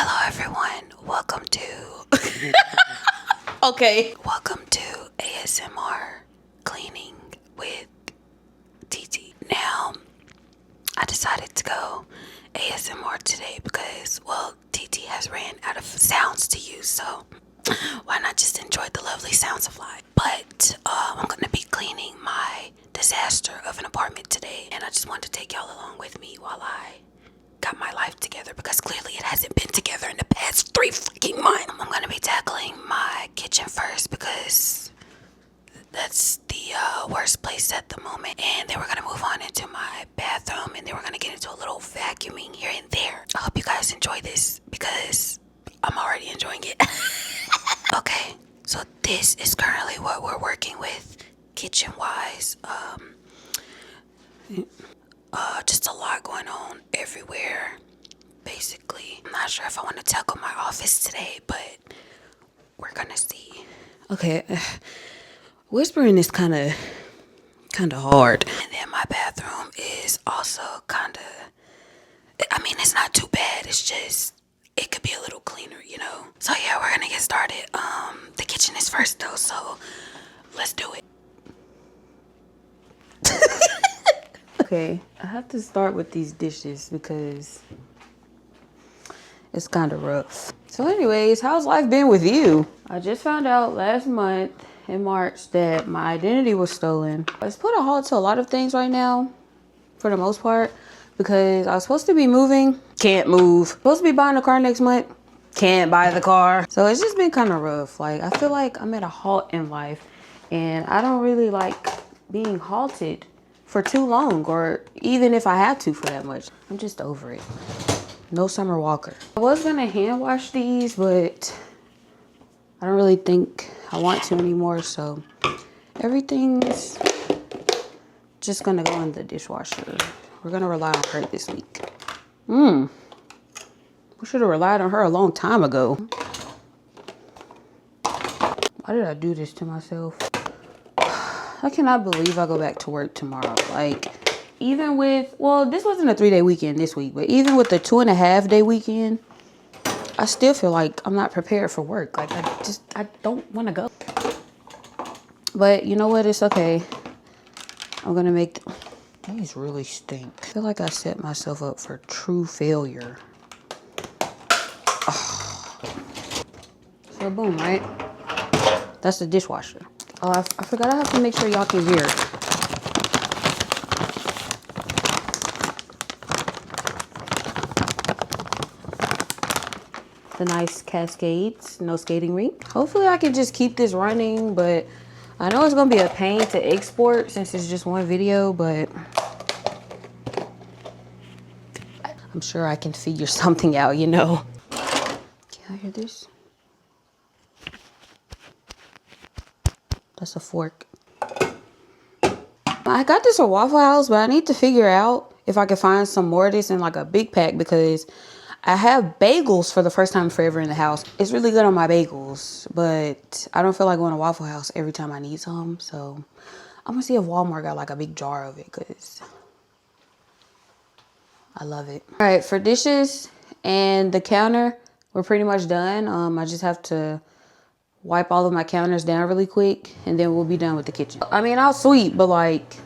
Hello everyone, welcome to okay. Welcome to ASMR cleaning with TT. Now, I decided to go ASMR today because, well, TT has ran out of sounds to use, so why not just enjoy the lovely sounds of life? But I'm gonna be cleaning my disaster of an apartment today, and I just wanted to take y'all along with me while I got my life together, because clearly it hasn't been together in the past 3 freaking months. I'm gonna be tackling my kitchen first because that's the worst place at the moment, and then we're gonna move on into my bathroom, and then we're gonna get into a little vacuuming here and there. I hope you guys enjoy this because I'm already enjoying it. Okay, so this is currently what we're working with kitchen wise. Just a lot going on everywhere, basically. I'm not sure if I want to tackle my office today, but we're gonna see. Okay, whispering is kind of hard. And then my bathroom is also I mean, it's not too bad. It's just, it could be a little cleaner, you know? So yeah, we're gonna get started. The kitchen is first though, so let's do it. Okay, I have to start with these dishes because it's kind of rough. So anyways, how's life been with you? I just found out last month in March that my identity was stolen. It's put a halt to a lot of things right now, for the most part, because I was supposed to be moving, can't move. Supposed to be buying a car next month, can't buy the car. So it's just been kind of rough. Like, I feel like I'm at a halt in life, and I don't really like being halted for too long, or even if I have to for that much. I'm just over it. No Summer Walker. I was gonna hand wash these, but I don't really think I want to anymore, so everything's just gonna go in the dishwasher. We're gonna rely on her this week. We should have relied on her a long time ago. Why did I do this to myself? I cannot believe I go back to work tomorrow. Like, even with, well, this wasn't a 3-day weekend this week, but even with the 2.5-day weekend, I still feel like I'm not prepared for work. Like, I don't want to go. But you know what? It's okay. I'm gonna make, these really stink. I feel like I set myself up for true failure. So boom, right? That's the dishwasher. Oh, I forgot I have to make sure y'all can hear. The nice cascades, no skating rink. Hopefully I can just keep this running, but I know it's gonna be a pain to export since it's just one video, but I'm sure I can figure something out, you know. Can I hear this? That's a fork. I got this at Waffle House, but I need to figure out if I can find some more of this in like a big pack, because I have bagels for the first time forever in the house. It's really good on my bagels, but I don't feel like going to Waffle House every time I need some. So I'm gonna see if Walmart got like a big jar of it, because I love it. All right, for dishes and the counter, we're pretty much done. I just have to wipe all of my counters down really quick, and then we'll be done with the kitchen. I mean, I'll sweep, but like,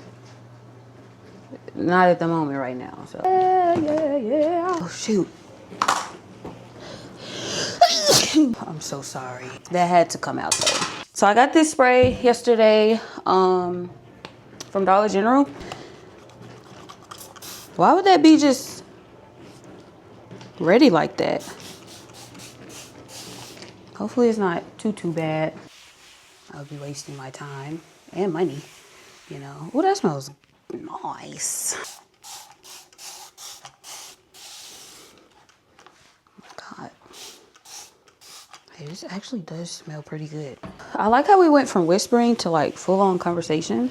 not at the moment right now. So yeah. Oh shoot. I'm so sorry. That had to come out though. So I got this spray yesterday from Dollar General. Why would that be just ready like that? Hopefully it's not too bad. I'll be wasting my time and money, you know. Oh, that smells nice. Oh my God. Hey, this actually does smell pretty good. I like how we went from whispering to like full-on conversation.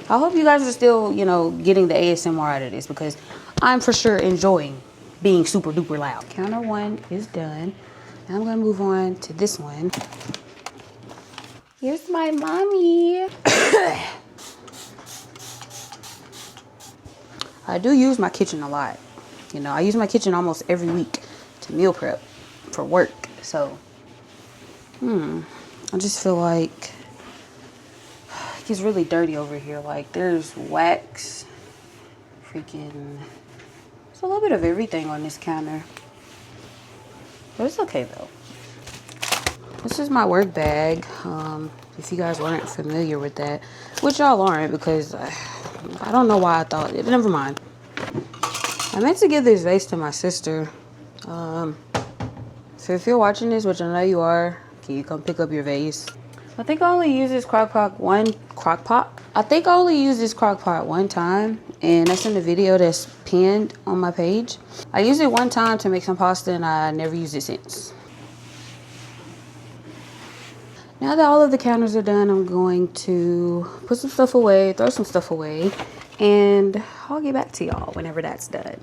I hope you guys are still, you know, getting the ASMR out of this, because I'm for sure enjoying being super duper loud. Counter one is done. Now I'm gonna move on to this one. Here's my mommy. I do use my kitchen a lot. You know, I use my kitchen almost every week to meal prep. for work. So, I just feel like it gets really dirty over here. Like there's wax, freaking, there's a little bit of everything on this counter. But it's okay though. This is my work bag. If you guys weren't familiar with that, which y'all aren't because I don't know why I thought it. Never mind. I meant to give this vase to my sister. So if you're watching this, which I know you are, can you come pick up your vase? I think I only use this crock pot one time, and that's in the video that's pinned on my page. I used it one time to make some pasta and I never used it since. Now that all of the counters are done, I'm going to put some stuff away, throw some stuff away, and I'll get back to y'all whenever that's done.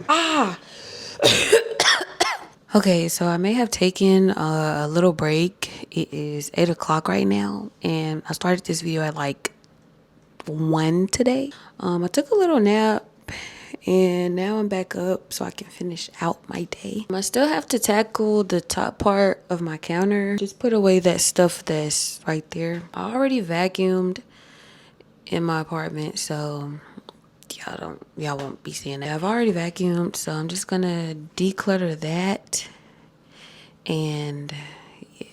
Okay, so I may have taken a little break. It is 8 o'clock right now, and I started this video at like 1 today. I took a little nap, and now I'm back up so I can finish out my day. I still have to tackle the top part of my counter. Just put away that stuff that's right there. I already vacuumed in my apartment, so y'all won't be seeing that. I've already vacuumed, so I'm just gonna declutter that. And yeah,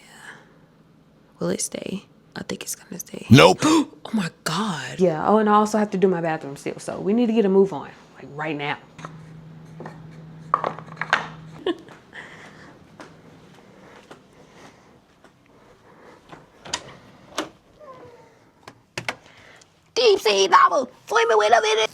will it stay? I think it's gonna stay. Nope. Oh my god. Yeah. Oh, and I also have to do my bathroom still, so we need to get a move on, like right now. Deep sea novel, swimming with a minute.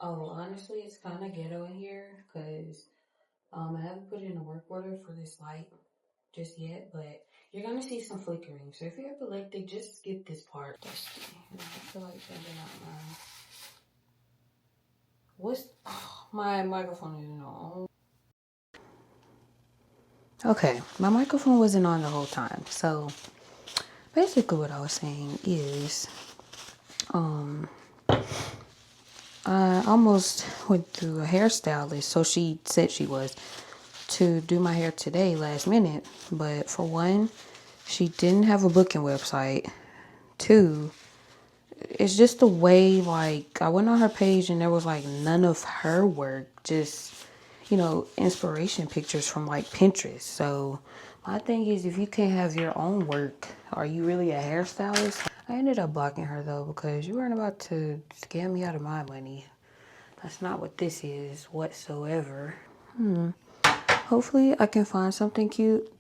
Oh, honestly, it's kind of ghetto in here because I haven't put in a work order for this light just yet, but you're gonna see some flickering. So if you're epileptic, just skip this part. I feel like sending out my microphone isn't on. Okay, my microphone wasn't on the whole time. So basically what I was saying is I almost went through a hairstylist, so she said she was, to do my hair today last minute. But for one, she didn't have a booking website. Two, it's just the way, like, I went on her page and there was like none of her work, just, you know, inspiration pictures from like Pinterest. So my thing is, if you can't have your own work, are you really a hairstylist? I ended up blocking her though, because you weren't about to scam me out of my money. That's not what this is whatsoever. Hopefully I can find something cute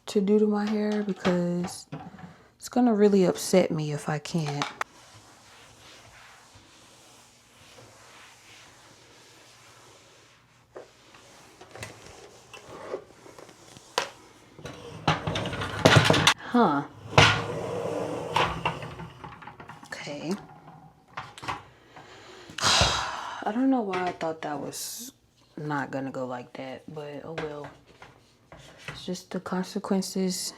to do to my hair, because it's gonna really upset me if I can't. Huh. Okay. I don't know why I thought that was not gonna go like that, but oh well. It's just the consequences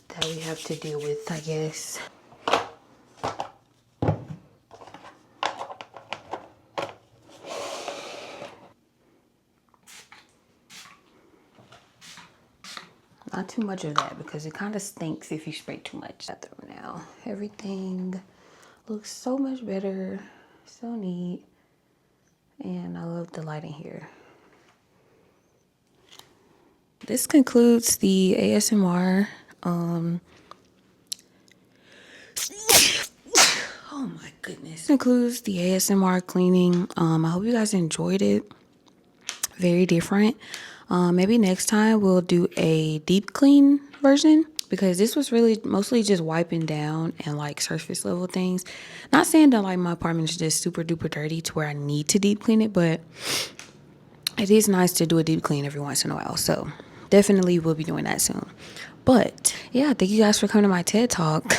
that we have to deal with, I guess. Not too much of that, because it kind of stinks if you spray too much. Now everything looks so much better, so neat, and I love the lighting here. This concludes the ASMR. Oh my goodness. This concludes the ASMR cleaning. I hope you guys enjoyed it. Very different. Maybe next time we'll do a deep clean version, because this was really mostly just wiping down and like surface level things. Not saying that like my apartment is just super duper dirty to where I need to deep clean it, but it is nice to do a deep clean every once in a while. So definitely we'll be doing that soon. But yeah, thank you guys for coming to my TED Talk.